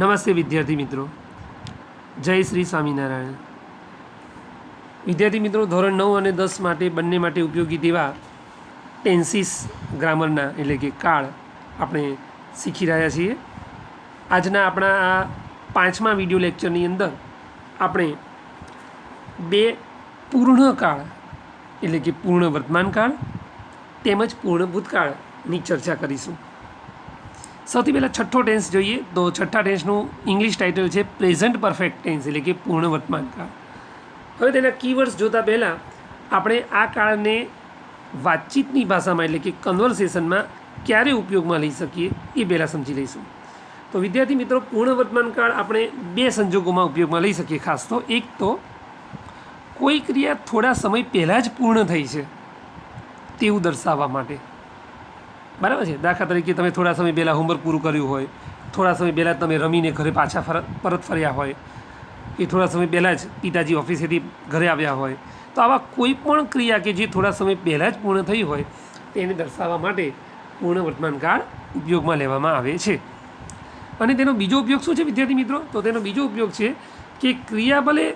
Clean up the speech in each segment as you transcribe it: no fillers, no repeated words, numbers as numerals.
નમસ્તે વિદ્યાર્થી મિત્રો, જય શ્રી સ્વામિનારાયણ. વિદ્યાર્થી મિત્રો, ધોરણ 9 અને 10 માટે બંને માટે ઉપયોગી તેવા ટેન્સીસ ગ્રામરના એટલે કે કાળ આપણે શીખી રહ્યા છીએ. આજના આપણા આ 5મા વિડીયો લેક્ચરની અંદર આપણે બે પૂર્ણ કાળ એટલે કે પૂર્ણ વર્તમાન કાળ તેમજ પૂર્ણ ભૂતકાળની ચર્ચા કરીશું. સૌથી પહેલાં છઠ્ઠો ટેન્સ જોઈએ તો છઠ્ઠા ટેન્સનું ઇંગ્લિશ ટાઇટલ છે પ્રેઝન્ટ પરફેક્ટ ટેન્સ એટલે કે પૂર્ણ વર્તમાન કાળ. હવે તેના કીવર્ડ્સ જોતાં પહેલાં આપણે આ કાળને વાતચીતની ભાષામાં એટલે કે કન્વર્સેશનમાં ક્યારે ઉપયોગમાં લઈ શકીએ એ પહેલાં સમજી લઈશું. તો વિદ્યાર્થી મિત્રો, પૂર્ણ વર્તમાન કાળ આપણે બે સંજોગોમાં ઉપયોગમાં લઈ શકીએ. ખાસ તો એક તો કોઈ ક્રિયા થોડા સમય પહેલાં જ પૂર્ણ થઈ છે તેવું દર્શાવવા માટે, બરાબર છે. દાખલા તરીકે તમે થોડા સમય પહેલાં હોમવર્ક પૂરું કર્યું હોય, થોડા સમય પહેલાં તમે રમીને ઘરે પાછા પરત ફર્યા હોય, કે થોડા સમય પહેલાં જ પિતાજી ઓફિસેથી ઘરે આવ્યા હોય, તો આવા કોઈ પણ ક્રિયા કે જે થોડા સમય પહેલાં જ પૂર્ણ થઈ હોય તેને દર્શાવવા માટે પૂર્ણ વર્તમાન કાળ ઉપયોગમાં લેવામાં આવે છે. અને તેનો બીજો ઉપયોગ શું છે વિદ્યાર્થી મિત્રો? તો તેનો બીજો ઉપયોગ છે કે ક્રિયા ભલે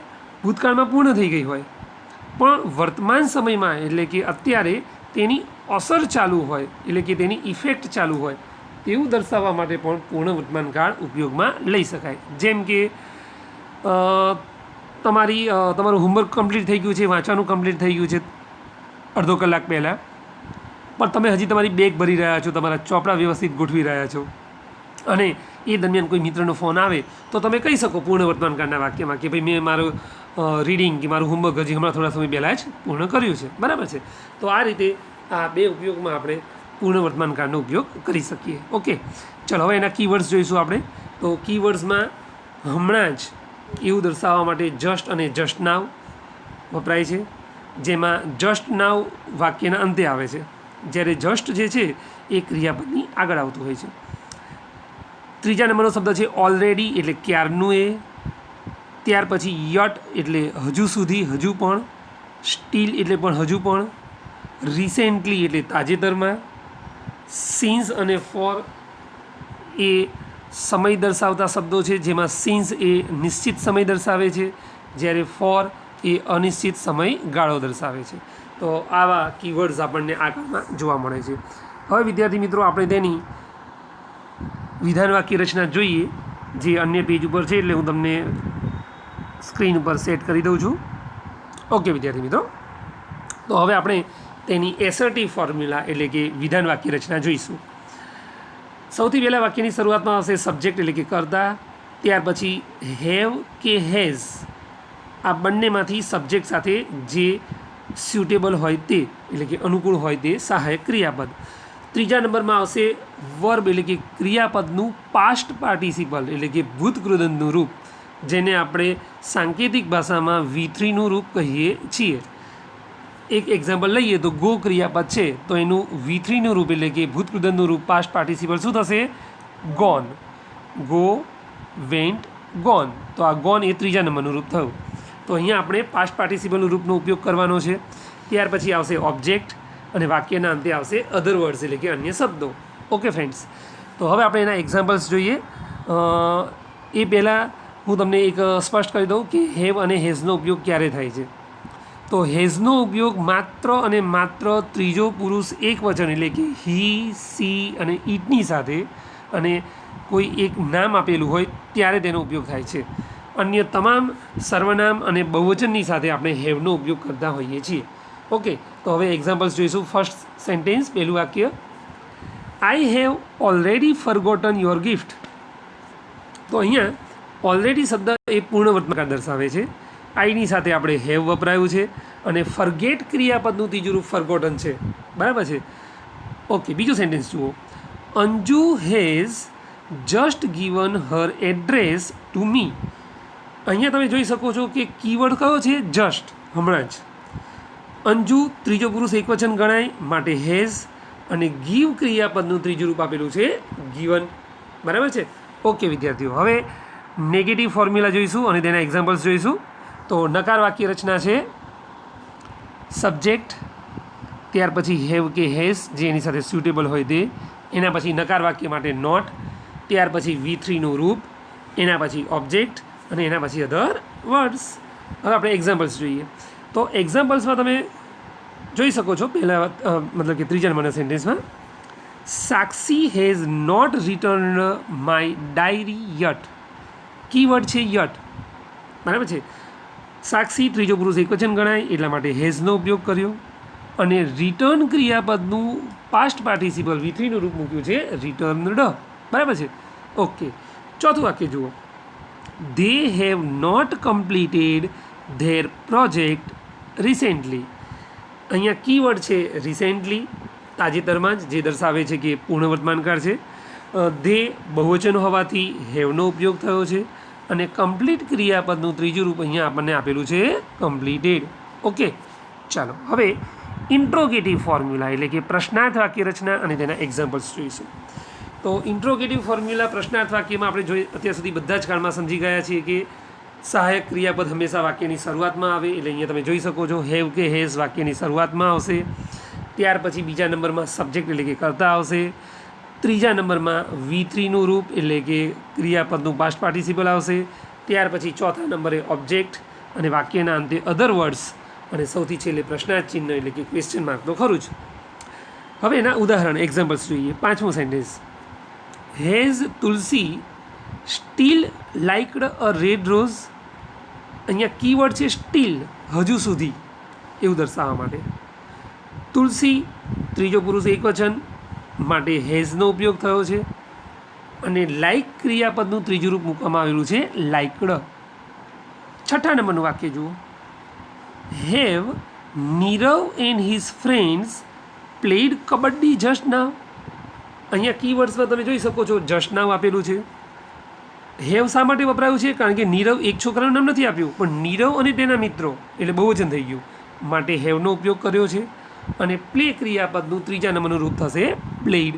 ભૂતકાળમાં પૂર્ણ થઈ ગઈ હોય પણ વર્તમાન સમયમાં એટલે કે અત્યારે તેની અસર ચાલુ હોય એટલે કે તેની ઇફેક્ટ ચાલુ હોય તેવું દર્શાવવા માટે પણ પૂર્ણ વર્તમાન કાળ ઉપયોગમાં લઈ શકાય. જેમ કે તમારું હોમવર્ક કમ્પ્લીટ થઈ ગયું છે, વાંચવાનું કમ્પ્લીટ થઈ ગયું છે અડધો કલાક પહેલાં, પણ તમે હજી તમારી બેગ ભરી રહ્યા છો, તમારા ચોપડા વ્યવસ્થિત ગોઠવી રહ્યા છો અને એ દરમિયાન કોઈ મિત્રનો ફોન આવે તો તમે કહી શકો પૂર્ણ વર્તમાન કાળના વાક્યમાં કે ભાઈ મેં મારું રીડિંગ કે મારું હોમવર્ક હજી હમણાં થોડા સમય પહેલાં જ પૂર્ણ કર્યું છે, બરાબર છે. તો આ રીતે આ બે ઉપયોગમાં આપણે પૂર્ણ વર્તમાન કાળનો ઉપયોગ કરી શકીએ. ઓકે, ચલો હવે એના કીવર્ડ્સ જોઈશું આપણે. તો કીવર્ડ્સમાં હમણાં જ એવું દર્શાવવા માટે જસ્ટ અને જસ્ટ નાવ વપરાય છે, જેમાં જસ્ટ નાવ વાક્યના અંતે આવે છે, જ્યારે જસ્ટ જે છે એ ક્રિયાપદની આગળ આવતું હોય છે. ત્રીજા નંબરનો શબ્દ છે ઓલરેડી એટલે ક્યારનું એ. ત્યાર પછી યટ એટલે હજુ સુધી, હજુ પણ. સ્ટીલ એટલે પણ હજુ પણ. રિસેન્ટલી એટલે તાજેતરમાં. સિન્સ અને ફોર એ સમય દર્શાવતા શબ્દો છે, જેમાં સિન્સ એ નિશ્ચિત સમય દર્શાવે છે જ્યારે ફોર એ અનિશ્ચિત સમયગાળો દર્શાવે છે. તો આવા કીવર્ડ્સ આપણને આ કાળમાં જોવા મળે છે. હવે વિદ્યાર્થી મિત્રો, આપણે તેની વિધાન વાક્ય રચના જોઈએ, જે અન્ય પેજ ઉપર છે, એટલે હું તમને સ્ક્રીન ઉપર સેટ કરી દઉં છું. ઓકે વિદ્યાર્થી મિત્રો, તો હવે આપણે તેની એસર્ટિવ ફોર્મ્યુલા એટલે કે વિધાન વાક્ય રચના જોઈશું. સૌથી પહેલાં વાક્યની શરૂઆતમાં આવશે સબ્જેક્ટ એટલે કે કર્તા, ત્યાર પછી હેવ કે હેઝ આ બંનેમાંથી સબ્જેક્ટ સાથે જે સ્યુટેબલ હોય તે એટલે કે અનુકૂળ હોય તે સહાયક ક્રિયાપદ. ત્રીજા નંબરમાં આવશે વર્બ એટલે કે ક્રિયાપદનું પાસ્ટ પાર્ટિસિપલ એટલે કે ભૂતકૃદંતનું રૂપ, જેને આપણે સાંકેતિક ભાષામાં V3નું રૂપ કહીએ છીએ. એક એક્ઝામ્પલ લઈએ તો ગો ક્રિયાપદ છે તો એનું V3નું રૂપ એટલે કે ભૂતકૃદંતનું રૂપ પાસ્ટ પાર્ટિસિપલ શું થશે? ગોન. Go, went, gone. તો આ ગોન એ ત્રીજા નંબરનું રૂપ થયું. તો અહીંયા આપણે પાસ્ટ પાર્ટિસિપલનું રૂપનો ઉપયોગ કરવાનો છે. ત્યાર પછી આવશે ઓબ્જેક્ટ અને વાક્યના અંતે આવશે અધર વર્ડ્સ એટલે કે અન્ય શબ્દો. ઓકે ફ્રેન્ડ્સ, તો હવે આપણે એના એક્ઝામ્પલ્સ જોઈએ. એ પહેલાં હું તમને એક સ્પષ્ટ કરી દઉં કે હેવ અને હેઝનો ઉપયોગ ક્યારે થાય છે. તો હેઝનો ઉપયોગ માત્ર અને માત્ર ત્રીજો પુરુષ એકવચન એટલે કે હી, સી અને ઇટની સાથે અને કોઈ એક નામ આપેલું હોય ત્યારે તેનો ઉપયોગ થાય છે. અન્ય તમામ સર્વનામ અને બહુવચનની સાથે આપણે હેવનો ઉપયોગ કરતા હોઈએ છીએ. ઓકે, તો હવે એક્ઝામ્પલ્સ જોઈશું. ફર્સ્ટ સેન્ટેન્સ, પહેલું વાક્ય, I have already forgotten your gift. તો અહીંયા ઓલરેડી શબ્દ એ પૂર્ણ વર્તમાન કાળ દર્શાવે છે. આઈની સાથે આપણે હેવ વપરાયું છે અને ફરગેટ ક્રિયાપદનું ત્રીજું રૂપ ફરગોટન છે, બરાબર છે. ઓકે, બીજું સેન્ટેન્સ જુઓ, Anju has just given Har address to me. અહીંયા તમે જોઈ શકો છો કે કીવર્ડ કયો છે? જસ્ટ, હમણાં જ. અંજુ ત્રીજો પુરુષ એકવચન ગણાય માટે હેઝ અને ગીવ ક્રિયાપદનું ત્રીજું રૂપ આપેલું છે ગિવન, બરાબર છે. ઓકે વિદ્યાર્થીઓ, હવે નેગેટિવ ફોર્મ્યુલા જોઈશું અને તેના એક્ઝામ્પલ્સ જોઈશું. તો નકાર વાક્ય રચના છે સબ્જેક્ટ, ત્યાર પછી હેવ કે હેઝ જે એની સાથે સ્યુટેબલ હોય તે, એના પછી નકાર વાક્ય માટે નોટ, ત્યાર પછી V3નું રૂપ, એના પછી ઓબ્જેક્ટ અને એના પછી અધર વર્ડ્સ. હવે આપણે એક્ઝામ્પલ્સ જોઈએ. તો એક્ઝામ્પલ્સમાં તમે જોઈ શકો છો પહેલાં મતલબ કે ત્રીજા નંબરના સેન્ટેન્સમાં Sakshi has not return my diary yet. Keyword છે યટ, બરાબર છે. સાક્ષી ત્રીજો પુરુષ એકવચન ગણાય એટલા માટે હેઝનો ઉપયોગ કર્યો અને રિટર્ન ક્રિયાપદનું પાસ્ટ પાર્ટિસિપલ V3નું રૂપ મૂક્યું છે રિટર્નડ, બરાબર છે. ઓકે, ચોથું વાક્ય જુઓ. They have not completed their project recently. અહીંયા કીવર્ડ છે રિસેન્ટલી, તાજેતરમાં જ, જે દર્શાવે છે કે પૂર્ણ વર્તમાનકાળ છે. ધે બહુવચન હોવાથી હેવનો ઉપયોગ થયો છે અને કમ્પ્લીટ ક્રિયાપદનું ત્રીજું રૂપ અહીંયા આપણને આપેલું છે કમ્પ્લીટેડ. ઓકે, ચાલો હવે ઇન્ટ્રોગેટિવ ફોર્મ્યુલા એટલે કે પ્રશ્નાર્થ વાક્ય રચના અને તેના એક્ઝામ્પલ્સ જોઈશું. તો ઇન્ટ્રોગેટિવ ફોર્મ્યુલા પ્રશ્નાર્થ વાક્યમાં આપણે જોઈ અત્યાર સુધી બધા જ કાળમાં સમજી ગયા છીએ કે સહાયક ક્રિયાપદ હંમેશા વાક્યની શરૂઆતમાં આવે. એટલે અહીંયા તમે જોઈ શકો છો હેવ કે હેઝ વાક્યની શરૂઆતમાં આવશે. ત્યાર પછી બીજા નંબરમાં સબ્જેક્ટ એટલે કે કર્તા આવશે. ત્રીજા નંબરમાં V3નું રૂપ એટલે કે ક્રિયાપદનું પાસ્ટ પાર્ટિસિપલ આવશે. ત્યાર પછી ચોથા નંબરે ઓબ્જેક્ટ અને વાક્યના અંતે અધર વર્ડ્સ અને સૌથી છેલ્લે પ્રશ્નાર્થ ચિહ્ન એટલે કે ક્વેશ્ચન માર્ક તો ખરું જ. હવે એના ઉદાહરણ એક્ઝામ્પલ્સ જોઈએ. પાંચમું sentence has Tulsi steel liked a red rose. અહીંયા કીવર્ડ છે સ્ટીલ, હજુ સુધી, એવું દર્શાવવા માટે. તુલસી ત્રીજો પુરુષ એકવચન માટે હેઝનો ઉપયોગ થયો છે અને લાઇક ક્રિયાપદનું ત્રીજું રૂપ મૂકવામાં આવેલું છે લાઇકડ. છઠ્ઠા નંબરનું વાક્ય જુઓ. Have Nirav and his friends played kabaddi just now. અહીંયા કીવર્ડ્સમાં તમે જોઈ શકો છો જસ્ટ નાવ આપેલું છે. હેવ શા માટે વપરાયું છે? કારણ કે નીરવ એક છોકરાનું નામ નથી આપ્યું, પણ નીરવ અને તેના મિત્રો એટલે બહુવચન થઈ ગયું માટે હેવનો ઉપયોગ કર્યો છે અને પ્લે ક્રિયાપદનું ત્રીજા નંબરનું રૂપ થશે પ્લેડ.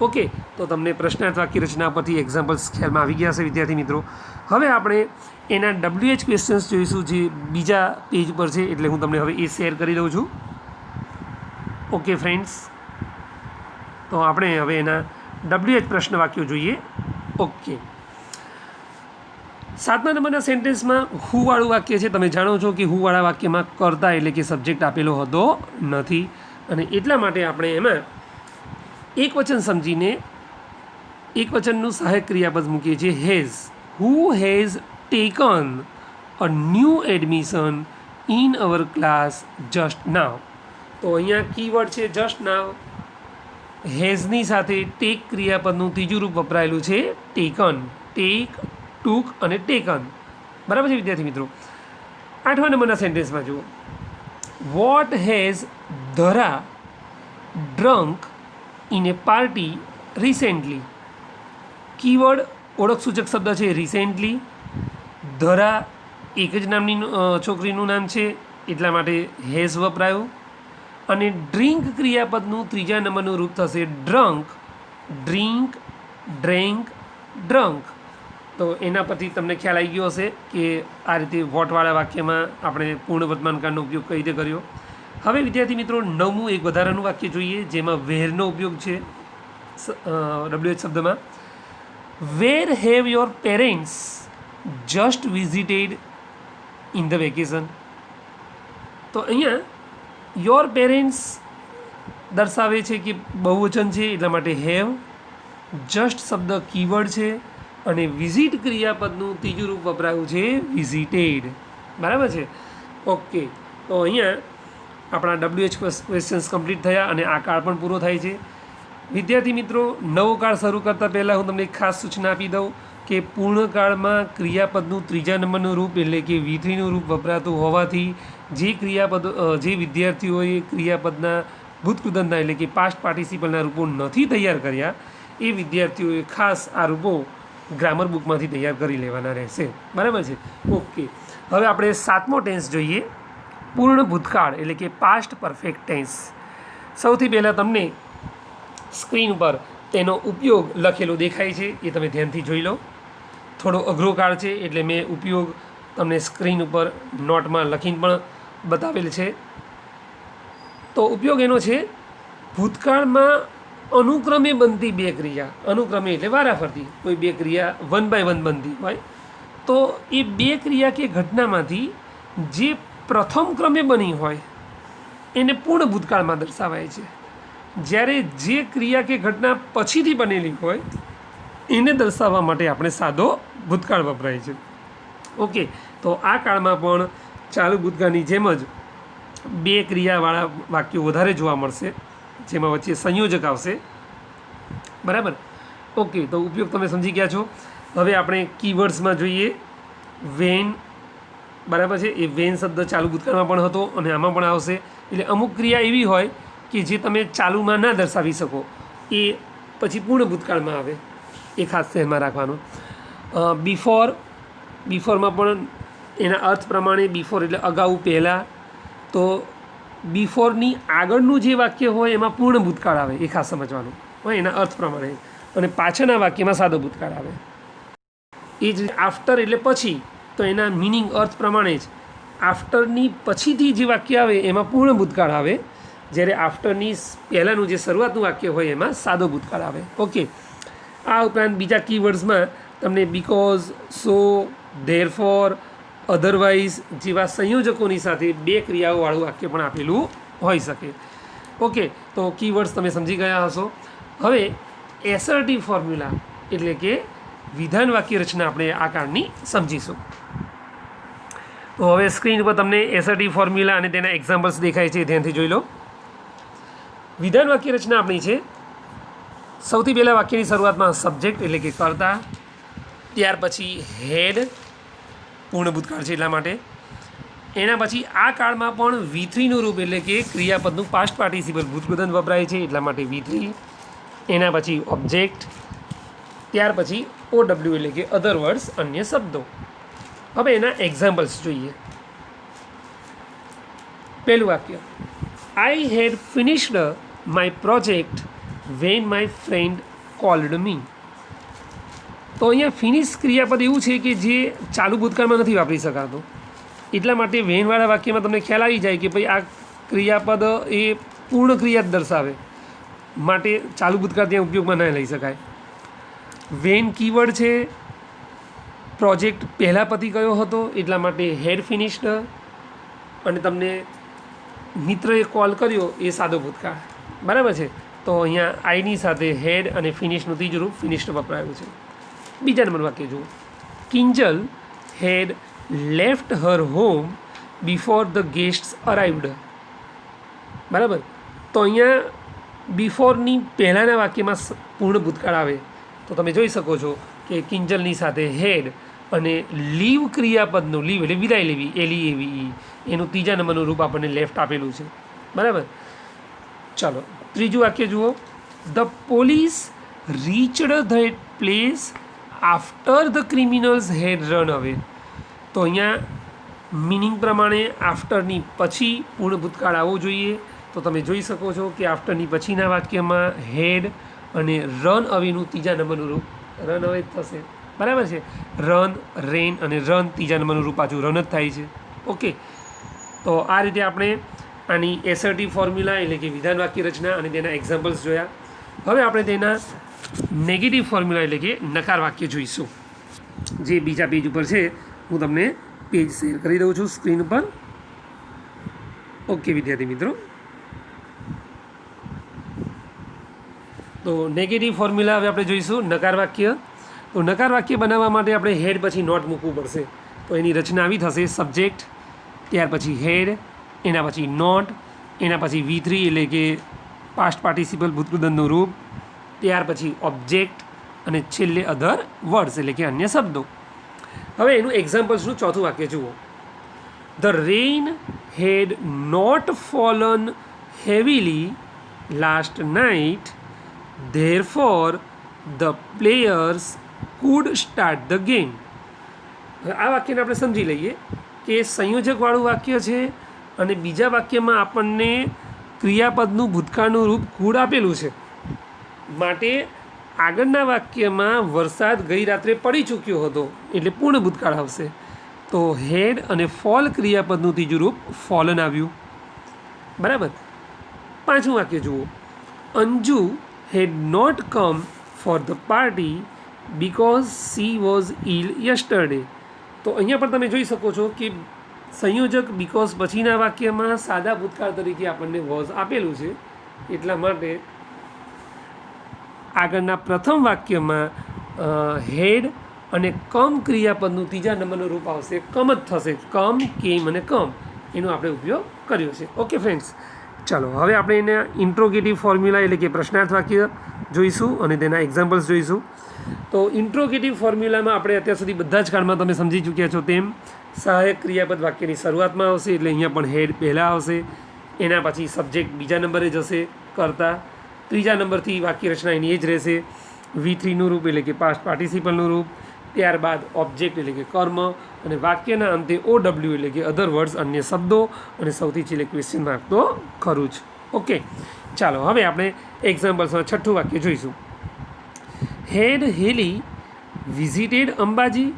ઓકે, તો તમને પ્રશ્નાર્થ વાક્ય રચના પરથી એક્ઝામ્પલ્સ ખ્યાલમાં આવી ગયા હશે વિદ્યાર્થી મિત્રો. હવે આપણે એના WH ક્વેશ્ચન્સ જોઈશું જે બીજા પેજ પર છે, એટલે હું તમને હવે એ શેર કરી દઉં છું. ઓકે ફ્રેન્ડ્સ, તો આપણે હવે એના WH પ્રશ્ન વાક્યો જોઈએ. ઓકે, 7મા નંબરના સેન્ટેન્સમાં હુવાળું વાક્ય છે. તમે જાણો છો કે હુવાળા વાક્યમાં કર્તા એટલે કે સબ્જેક્ટ આપેલો હોતો નથી અને એટલા માટે આપણે એમાં એક વચન સમજીને એક વચનનું સહાયક ક્રિયાપદ મૂકીએ છીએ has. Who has taken a new admission in our class just now. તો અહીંયા કીવર્ડ છે જસ્ટ નાવ. હેઝની સાથે ટેક ક્રિયાપદનું ત્રીજું રૂપ વપરાયેલું છે ટેકન. ટેક, ટૂક અને ટેકન, બરાબર છે વિદ્યાર્થી મિત્રો. 8મા નંબરના સેન્ટેન્સમાં જુઓ. What has Dhara drunk in a party recently. Keyword ઓળખસૂચક શબ્દ છે રિસેન્ટલી. ધરા એક જ નામની છોકરીનું નામ છે એટલા માટે હેઝ વપરાયું અને ડ્રિંક ક્રિયાપદનું ત્રીજા નંબરનું રૂપ થશે ડ્રંક. Drink, drank, drunk. તો એના પરથી તમને ખ્યાલ આવી ગયો હશે કે આ રીતે વોટવાળા વાક્યમાં આપણે પૂર્ણ વર્તમાનકાળનો ઉપયોગ કઈ રીતે કર્યો. હવે વિદ્યાર્થી મિત્રો 9મું એક વધારાનું વાક્ય જોઈએ જેમાં વેરનો ઉપયોગ છે WH શબ્દમાં. Where have your parents just visited in the vacation. તો અહીંયા યોર પેરેન્ટ્સ દર્શાવે છે કે બહુવચન છે એટલા માટે હેવ. જસ્ટ શબ્દ કીવર્ડ છે અને વિઝિટ ક્રિયાપદનું ત્રીજું રૂપ વપરાયું છે વિઝિટેડ, બરાબર છે. ઓકે, તો અહીંયા આપણા WH ક્વેશ્ચન્સ કમ્પ્લીટ થયા અને આ કાળ પણ પૂરો થાય છે. વિદ્યાર્થી મિત્રો, નવો કાળ શરૂ કરતાં પહેલાં હું તમને એક ખાસ સૂચના આપી દઉં કે પૂર્ણકાળમાં ક્રિયાપદનું ત્રીજા નંબરનું રૂપ એટલે કે V3નું રૂપ વપરાતું હોવાથી જે વિદ્યાર્થીઓએ ક્રિયાપદના ભૂતકૃદંતના એટલે કે પાસ્ટ પાર્ટિસિપલના રૂપો નથી તૈયાર કર્યા એ વિદ્યાર્થીઓએ ખાસ આ રૂપો ગ્રામર બુકમાંથી તૈયાર કરી લેવાના રહેશે, બરાબર છે. ઓકે, હવે આપણે 7મો ટેન્સ જોઈએ, પૂર્ણ ભૂતકાળ એટલે કે પાસ્ટ પરફેક્ટ ટેન્સ. સૌથી પહેલાં તમને સ્ક્રીન પર તેનો ઉપયોગ લખેલો દેખાય છે, એ તમે ધ્યાનથી જોઈ લો. થોડો અઘરો કાળ છે એટલે મેં ઉપયોગ તમને સ્ક્રીન ઉપર નોટમાં લખીને પણ બતાવેલ છે. તો ઉપયોગ એનો છે ભૂતકાળમાં અનુક્રમે બનતી બે ક્રિયા, અનુક્રમે એટલે વારાફરતી કોઈ બે ક્રિયા 1 by 1 બનતી હોય તો એ બે ક્રિયા કે ઘટનામાંથી જે પ્રથમ ક્રમે બની હોય એને પૂર્ણ ભૂતકાળમાં દર્શાવાય છે, જ્યારે જે ક્રિયા કે ઘટના પછીથી બનેલી હોય એને દર્શાવવા માટે આપણે સાદો ભૂતકાળ વપરાય છે. ઓકે, તો આ કાળમાં પણ ચાલુ ભૂતકાળની જેમ જ બે ક્રિયાવાળા વાક્યો વધારે જોવા મળશે, જેમાં વચ્ચે સંયોજક આવશે. બરાબર. ઓકે, તો ઉપયોગ તમે સમજી ગયા છો. હવે આપણે કીવર્ડ્સમાં જોઈએ. વેન, બરાબર છે, એ વેન શબ્દ ચાલુ ભૂતકાળમાં પણ હતો અને આમાં પણ આવશે. એટલે અમુક ક્રિયા એવી હોય કે જે તમે ચાલુમાં ના દર્શાવી શકો, એ પછી પૂર્ણ ભૂતકાળમાં આવે, એ ખાસ ધ્યાનમાં રાખવાનું. બિફોરમાં પણ એના અર્થ પ્રમાણે બિફોર એટલે અગાઉ, પહેલાં. તો બિફોરની આગળનું જે વાક્ય હોય એમાં પૂર્ણ ભૂતકાળ આવે, એ ખાસ સમજવાનું હોય એના અર્થ પ્રમાણે. અને પાછળના વાક્યમાં સાદો ભૂતકાળ આવે. એ જ આફ્ટર એટલે પછી, તો એના મિનિંગ અર્થ પ્રમાણે જ આફ્ટરની પછીથી જે વાક્ય આવે એમાં પૂર્ણ ભૂતકાળ આવે, જ્યારે આફ્ટરની પહેલાંનું જે શરૂઆતનું વાક્ય હોય એમાં સાદો ભૂતકાળ આવે. ઓકે, આ ઉપરાંત બીજા કીવર્ડ્સમાં તમને બીકોઝ, સો, ધેરફોર, અધરવાઇઝ જેવા સંયોજકોની સાથે બે ક્રિયાઓવાળું વાક્ય પણ આપેલું હોઈ શકે. ઓકે, તો કીવર્ડ્સ તમે સમજી ગયા હશો. હવે એસર્ટિવ ફોર્મ્યુલા એટલે કે વિધાન વાક્ય રચના આપણે આ કાળની સમજીશું. તો હવે સ્ક્રીન પર તમને એસર્ટિવ ફોર્મ્યુલા અને તેના એક્ઝામ્પલ્સ દેખાય છે, ધ્યાનથી જોઈ લો. વિધાન વાક્ય રચના આપણી છે. સૌથી પહેલાં વાક્યની શરૂઆતમાં સબ્જેક્ટ એટલે કે કર્તા, ત્યાર પછી હેડ, પૂર્ણ ભૂતકાળ છે એટલા માટે. એના પછી આ કાળમાં પણ V3નું રૂપ એટલે કે ક્રિયાપદનું પાસ્ટ પાર્ટિસિપલ ભૂતપ્રધાન વપરાય છે એટલા માટે V3. એના પછી ઓબ્જેક્ટ, ત્યાર પછી OW એટલે કે અધર વર્ડ્સ, અન્ય શબ્દો. હવે એના એક્ઝામ્પલ્સ જોઈએ. પહેલું વાક્ય, I had finished my project when my friend called me. તો અહીંયા ફિનિશ ક્રિયાપદ એવું છે કે જે ચાલુ ભૂતકાળમાં નથી વાપરી શકાતું, એટલા માટે વેનવાળા વાક્યમાં તમને ખ્યાલ આવી જાય કે ભાઈ આ ક્રિયાપદ એ પૂર્ણ ક્રિયા જ દર્શાવે, માટે ચાલુ ભૂતકાળ ત્યાં ઉપયોગમાં ન લઈ શકાય. વેન કીવર્ડ છે. પ્રોજેક્ટ પહેલાં પતી ગયો હતો એટલા માટે હેડ ફિનિશ્ડ, અને તમને મિત્રએ કોલ કર્યો એ સાદો ભૂતકાળ. બરાબર છે. તો અહીંયા આઈની સાથે હેડ અને ફિનિશનું ત્રીજું રૂપ ફિનિશ્ડ વપરાયું છે. બીજા નંબર વાક્ય જુઓ. Kinjal had left her home before the guests arrived. બરાબર. તો અહીંયા બિફોરની પહેલાંના વાક્યમાં પૂર્ણ ભૂતકાળ આવે, તો તમે જોઈ શકો છો કે કિંજલની સાથે હેડ અને લીવ ક્રિયાપદનું, લીવ એટલે વિદાય લેવી, LEAVE, એનું ત્રીજા નંબરનું રૂપ આપણને લેફ્ટ આપેલું છે. બરાબર. ચાલો ત્રીજું વાક્ય જુઓ. The police reached that place after the criminals had run away. તો અહીંયા મિનિંગ પ્રમાણે આફ્ટરની પછી પૂર્ણ ભૂતકાળ આવવો જોઈએ. તો તમે જોઈ શકો છો કે આફ્ટરની પછીના વાક્યમાં હેડ અને રન અવેનું ત્રીજા નંબરનું રૂપ રન અવે થશે. બરાબર છે. રન, રેન અને રન ત્રીજા નંબરનું રૂપ પાછું રન જ થાય છે. ઓકે, તો આ રીતે આપણે આની એસર્ટિવ ફોર્મ્યુલા એટલે કે વિધાન વાક્ય રચના અને તેના એક્ઝામ્પલ્સ જોયા. હવે આપણે તેના નેગેટિવ ફોર્મ્યુલા એટલે કે નકાર વાક્ય જોઈશું, જે બીજા પેજ ઉપર છે. હું તમને પેજ શેર કરી દઉં છું સ્ક્રીન ઉપર. ઓકે વિદ્યાર્થી મિત્રો, તો નેગેટિવ ફોર્મ્યુલા હવે આપણે જોઈશું નકાર વાક્ય. તો નકાર વાક્ય બનાવવા માટે આપણે હેડ પછી નોટ મૂકવું પડશે. તો એની રચના આવી થશે. સબ્જેક્ટ, ત્યાર પછી હેડ, એના પછી નોટ, એના પછી V3 એટલે કે પાસ્ટ પાર્ટિસિપલ ભૂતપ્રધાનનું રૂપ, ત્યાર પછી ઓબ્જેક્ટ અને છેલ્લે અધર વર્ડ્સ એટલે કે અન્ય શબ્દો. હવે એનું એક્ઝામ્પલ્સનું ચોથું વાક્ય જુઓ. The rain had not fallen heavily last night, therefore the players could start the game. હવે આ વાક્યને આપણે સમજી લઈએ કે સંયોજકવાળું વાક્ય છે અને બીજા વાક્યમાં આપણને ક્રિયાપદનું ભૂતકાળનું રૂપ કુડ આપેલું છે, માટે આગળના વાક્યમાં વરસાદ ગઈ રાત્રે પડી ચૂક્યો હતો એટલે પૂર્ણ ભૂતકાળ આવશે. તો હેડ અને ફોલ ક્રિયાપદનું ત્રીજું રૂપ ફોલન આવ્યું. બરાબર. પાંચમું વાક્ય જુઓ. Anju had not come for the party because she was ill yesterday. તો અહીંયા પણ તમે જોઈ શકો છો કે સંયોજક બિકોઝ પછીના વાક્યમાં સાદા ભૂતકાળ તરીકે આપણને વોઝ આપેલું છે, એટલા માટે આગળના પ્રથમ વાક્યમાં હેડ અને કમ ક્રિયાપદનું ત્રીજા નંબરનું રૂપ આવશે, કમ જ થશે, કમ, કેમ અને કમ, એનો આપણે ઉપયોગ કર્યો છે. ઓકે ફ્રેન્ડ્સ, ચાલો હવે આપણે એને ઇન્ટ્રોગેટિવ ફોર્મ્યુલા એટલે કે પ્રશ્નાર્થ વાક્ય જોઈશું અને તેના એક્ઝામ્પલ્સ જોઈશું. તો ઇન્ટ્રોગેટિવ ફોર્મ્યુલામાં આપણે અત્યાર સુધી બધા જ કાળમાં તમે સમજી ચૂક્યા છો તેમ સહાયક ક્રિયાપદ વાક્યની શરૂઆતમાં આવશે, એટલે અહીંયા પણ હેડ પહેલાં આવશે, એના પછી સબ્જેક્ટ બીજા નંબરે જશે કરતા, ત્રીજા નંબરથી વાક્ય રચના એની એ જ રહેશે, V3નું રૂપ એટલે કે પાસ્ટ પાર્ટિસિપલનું રૂપ, ત્યારબાદ ઓબ્જેક્ટ એટલે કે કર્મ, અને વાક્યના અંતે OW એટલે કે અધર વર્ડ્સ અન્ય શબ્દો, અને સૌથી છેલ્લે ક્વેશ્ચન માર્ક તો ખરું જ. ઓકે, ચાલો હવે આપણે એક્ઝામ્પલ્સમાં છઠ્ઠું વાક્ય જોઈશું. Had Heli visited Ambaji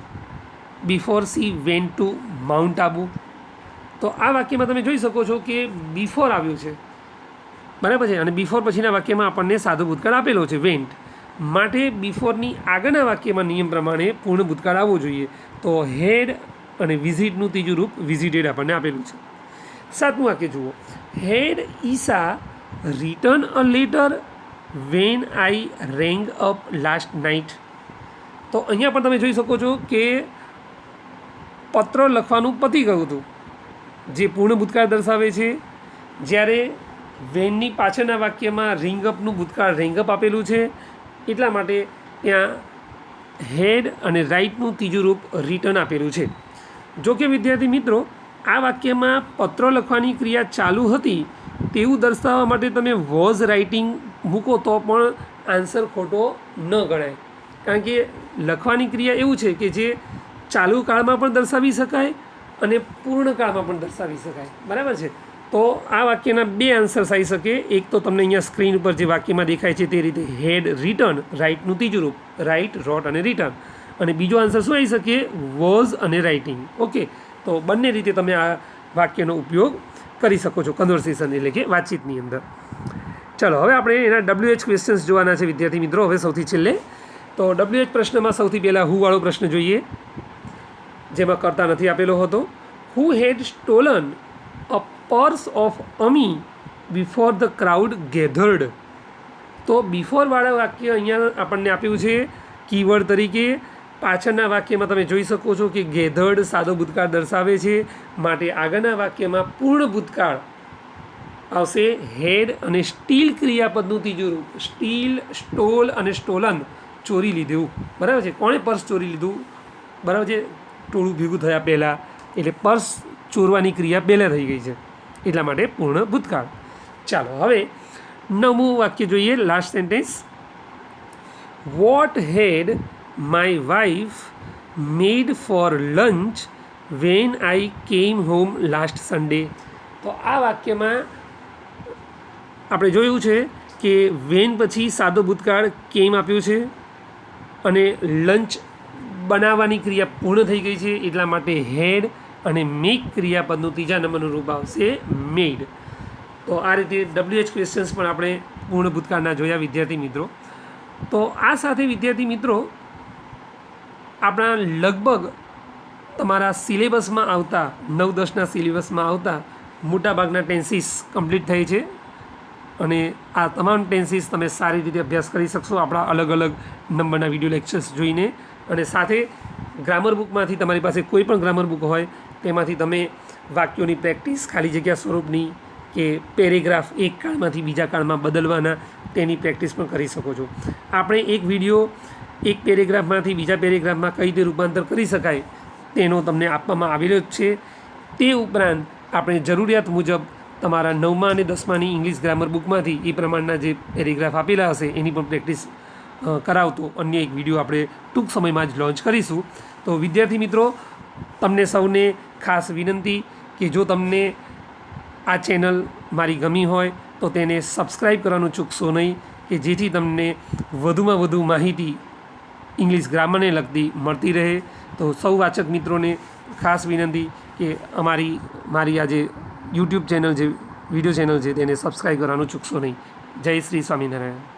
before she went to Mount Abu. તો આ વાક્યમાં તમે જોઈ શકો છો કે બિફોર આવ્યું છે, બરાબર છે, અને બિફોર પછીના વાક્યમાં આપણને સાદો ભૂતકાળ આપેલો છે વેન્ટ, માટે બિફોરની આગળના વાક્યમાં નિયમ પ્રમાણે પૂર્ણ ભૂતકાળ આવવો જોઈએ. તો હેડ અને વિઝિટનું ત્રીજું રૂપ વિઝિટેડ આપણને આપેલું છે. સાતમું વાક્ય જુઓ. Had Isa return a letter when I rang up last night. તો અહીંયા પણ તમે જોઈ શકો છો કે પત્ર લખવાનું પતી ગયું હતું, જે પૂર્ણ ભૂતકાળ દર્શાવે છે, જ્યારે વેનની પાછળના વાક્યમાં રિંગઅપનું ભૂતકાળ રેંગઅપ આપેલું છે, એટલા માટે ત્યાં હેડ અને રાઇટનું ત્રીજું રૂપ રિટર્ન આપેલું છે. જો કે વિદ્યાર્થી મિત્રો, આ વાક્યમાં પત્ર લખવાની ક્રિયા ચાલુ હતી તેવું દર્શાવવા માટે તમે વોઝ રાઇટિંગ મૂકો તો પણ આન્સર ખોટો ન ગણાય, કારણ કે લખવાની ક્રિયા એવું છે કે જે ચાલુ કાળમાં પણ દર્શાવી શકાય અને પૂર્ણ કાળમાં પણ દર્શાવી શકાય, બરાબર છે. તો આ વાક્યના બે આન્સર્સ આવી શકે. એક તો તમને અહીંયા સ્ક્રીન ઉપર જે વાક્યમાં દેખાય છે તે રીતે હેડ રિટર્ન, રાઇટનું ત્રીજું રૂપ રાઇટ, રોટ અને રિટર્ન, અને બીજો આન્સર શું આવી શકે? વોઝ અને રાઇટિંગ. ઓકે, તો બંને રીતે તમે આ વાક્યનો ઉપયોગ કરી શકો છો કન્વર્સેશન એટલે કે વાતચીતની અંદર. ચાલો હવે આપણે એના WH ક્વેશ્ચન્સ જોવાના છે વિદ્યાર્થી મિત્રો. હવે સૌથી છેલ્લે તો WH પ્રશ્નમાં સૌથી પહેલાં હુવાળો પ્રશ્ન જોઈએ, જેમાં કરતા નથી આપેલો હતો. Who had stolen a purse of Ami before the crowd gathered. તો બિફોરવાળા વાક્ય અહીંયા આપણને આપ્યું છે કીવર્ડ તરીકે. પાછળના વાક્યમાં તમે જોઈ શકો છો કે ગેધર્ડ સાદો ભૂતકાળ દર્શાવે છે, માટે આગળના વાક્યમાં પૂર્ણ ભૂતકાળ આવશે હેડ અને સ્ટીલ ક્રિયાપદનું ત્રીજું રૂપ સ્ટીલ, સ્ટોલ અને સ્ટોલન, ચોરી લીધું, બરાબર છે. કોણે પર્સ ચોરી લીધું? બરાબર છે, ટોળું ભેગું થયા પહેલાં, એટલે પર્સ ચોરવાની ક્રિયા પહેલાં થઈ ગઈ છે, એટલા માટે પૂર્ણ ભૂતકાળ. ચાલો હવે 9મું વાક્ય જોઈએ, last sentence. Vote head my wife made for lunch when I કેમ હોમ લાસ્ટ સન્ડે. તો આ વાક્યમાં આપણે જોયું છે કે વેન પછી સાદો ભૂતકાળ કેમ આપ્યું છે અને લંચ બનાવવાની ક્રિયા પૂર્ણ થઈ ગઈ છે, એટલા માટે હેડ અને મેક ક્રિયાપદનું ત્રીજા નંબરનું રૂપ આવશે મેડ. તો આ રીતે WH ક્વેશ્ચન્સ પણ આપણે પૂર્ણ ભૂતકાળના જોયા વિદ્યાર્થી મિત્રો. તો આ સાથે વિદ્યાર્થી મિત્રો આપણા લગભગ તમારા સિલેબસમાં આવતા 9-10ના સિલેબસમાં આવતા મોટાભાગના ટેન્સીસ કમ્પ્લીટ થઈ છે, અને આ તમામ ટેન્સીસ તમે સારી રીતે અભ્યાસ કરી શકશો આપણા અલગ અલગ નંબરના વિડીયો લેક્ચર્સ જોઈને. અને સાથે ગ્રામર બુકમાંથી તમારી પાસે કોઈ પણ ગ્રામર બુક હોય તેમાંથી તમે વાક્યોની પ્રેક્ટિસ, ખાલી જગ્યા સ્વરૂપની કે પેરેગ્રાફ એક કાળમાંથી બીજા કાળમાં બદલવાના, તેની પ્રેક્ટિસ પણ કરી શકો છો. આપણે એક વિડીયો એક પેરેગ્રાફમાંથી બીજા પેરેગ્રાફમાં કઈ રીતે રૂપાંતર કરી શકાય તેનો તમને આપવામાં આવેલો જ છે. તે ઉપરાંત આપણે જરૂરિયાત મુજબ તમારા 9મા અને 10માની ઇંગ્લિશ ગ્રામર બુકમાંથી એ પ્રમાણના જે પેરેગ્રાફ આપેલા હશે એની પણ પ્રેક્ટિસ કરાવતો અન્ય એક વિડીયો આપણે ટૂંક સમયમાં જ લોન્ચ કરીશું. તો વિદ્યાર્થી મિત્રો, તમને સૌને ખાસ વિનંતી કે જો તમને આ ચેનલ મારી ગમી હોય તો તેને સબસ્ક્રાઈબ કરવાનું ચૂકશો નહીં, કે જેથી તમને વધુમાં વધુ માહિતી ઇંગ્લિશ ગ્રામરને લગતી મળતી રહે. તો સૌ વાચક મિત્રોને ખાસ વિનંતી કે મારી આ જે યુટ્યુબ ચેનલ જે વિડીયો ચેનલ છે તેને સબસ્ક્રાઈબ કરવાનું ચૂકશો નહીં. જય શ્રી સ્વામિનારાયણ.